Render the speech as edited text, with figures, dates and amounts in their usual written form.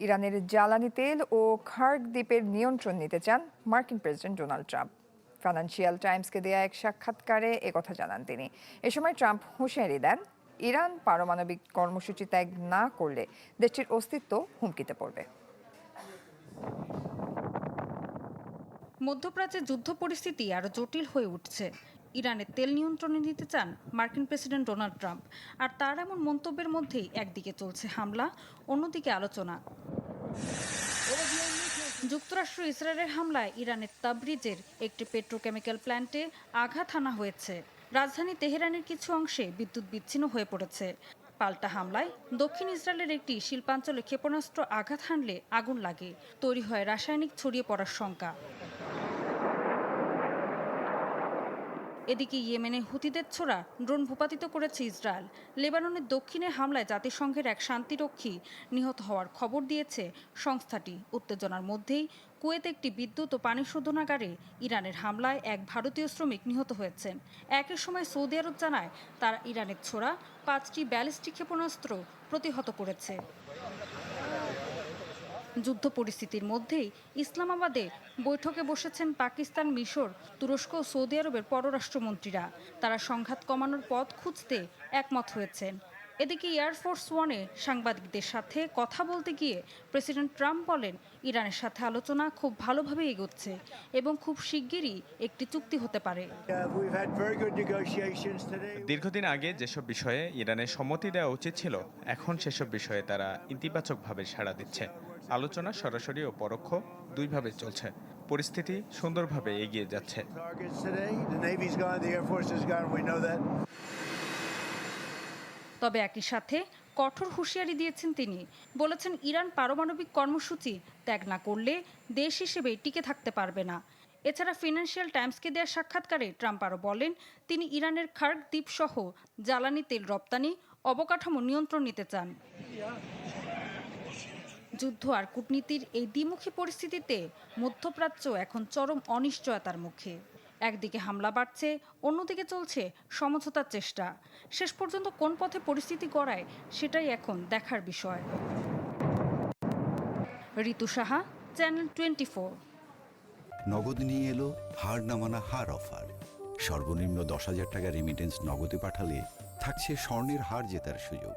ইরানের জ্বালানি তেল ও খার্গ দ্বীপের নিয়ন্ত্রণ নিতে চান মার্কিন প্রেসিডেন্ট ডোনাল্ড ট্রাম্প। ফাইন্যান্সিয়াল টাইমসকে দেয়া এক সাক্ষাৎকারে একথা জানান তিনি। এ সময় ট্রাম্প হুঁশিয়ারি দেন, ইরান পারমাণবিক কর্মসূচি ত্যাগ না করলে দেশটির অস্তিত্ব হুমকিতে পড়বে। মধ্যপ্রাচ্যে যুদ্ধ পরিস্থিতি আরও জটিল হয়ে উঠছে। ইরানের তেল নিয়ন্ত্রণে নিতে চান মার্কিন প্রেসিডেন্ট ডোনাল্ড ট্রাম্প, আর তার এমন মন্তব্যের মধ্যেই একদিকে চলছে হামলা, অন্যদিকে আলোচনা। যুক্তরাষ্ট্র ইসরায়েলের হামলায় ইরানের তাবরিজের একটি পেট্রোকেমিক্যাল প্ল্যান্টে আঘাত হানা হয়েছে। রাজধানী তেহরানের কিছু অংশে বিদ্যুৎ বিচ্ছিন্ন হয়ে পড়েছে। পাল্টা হামলায় দক্ষিণ ইসরায়েলের একটি শিল্পাঞ্চলে ক্ষেপণাস্ত্র আঘাত হানলে আগুন লাগে, তৈরি হয় রাসায়নিক ছড়িয়ে পড়ার শঙ্কা। এদিকে ইয়েমেনে হুতিদের ছোড়া ড্রোন ভূপাতিত করেছে ইসরায়েল। লেবাননের দক্ষিণে হামলায় জাতিসংঘের এক শান্তিরক্ষী নিহত হওয়ার খবর দিয়েছে সংস্থাটি। উত্তেজনার মধ্যেই কুয়েতে একটি বিদ্যুৎ ও পানি শোধনাগারে ইরানের হামলায় এক ভারতীয় শ্রমিক নিহত হয়েছেন। একই সময় সৌদি আরব জানায় তারা ইরানের ছোড়া 5টি ব্যালিস্টিক ক্ষেপণাস্ত্র প্রতিহত করেছে। যুদ্ধ পরিস্থিতির মধ্যেই ইসলামাবাদে বৈঠকে বসেছেন পাকিস্তান, মিশর, তুরস্ক ও সৌদি আরবের পররাষ্ট্রমন্ত্রীরা। তারা সংঘাত কমানোর পথ খুঁজতে একমত হয়েছেন। এদিকে এয়ারফোর্স ওয়ানে সাংবাদিকদের সাথে কথা বলতে গিয়ে প্রেসিডেন্ট ট্রাম্প বলেন, ইরানের সাথে আলোচনা খুব ভালোভাবে এগোচ্ছে এবং খুব শিগগিরই একটি চুক্তি হতে পারে। দীর্ঘদিন আগে যেসব বিষয়ে ইরানের সম্মতি দেওয়া উচিত ছিল, এখন সেসব বিষয়ে তারা ইতিবাচকভাবে সাড়া দিচ্ছে। আলোচনা সরাসরি ও পরোক্ষ দুইভাবে চলছে। পরিস্থিতি সুন্দরভাবে এগিয়ে যাচ্ছে। তবে একই সাথে কঠোর হুঁশিয়ারি দিয়েছেন তিনি। বলেছেন, ইরান পারমাণবিক কর্মসূচি ত্যাগ না করলে দেশ হিসেবে টিকে থাকতে পারবে না। এছাড়া ফিনান্সিয়াল টাইমসকে দেওয়া সাক্ষাৎকারে ট্রাম্প আরও বলেন, তিনি ইরানের খার্গ দ্বীপ সহ জ্বালানি তেল রপ্তানি অবকাঠামো নিয়ন্ত্রণ নিতে চান। যুদ্ধ আর কূটনীতির এই দ্বিমুখী পরিস্থিতিতে মধ্যপ্রাচ্য এখন চরম অনিশ্চয়তার মুখে। একদিকে হামলা বাড়ছে, অন্যদিকে চলছে সমঝোতার চেষ্টা। শেষ পর্যন্ত কোন পথে পরিস্থিতি গড়ায় সেটাই এখন দেখার বিষয়। ঋতু সাহা, চ্যানেল 24। নগদ নিয়ে এলো হার না মানা হার অফার। সর্বনিম্ন 10,000 টাকা রেমিটেন্স নগদে পাঠালে থাকছে স্বর্ণের হার জেতার সুযোগ।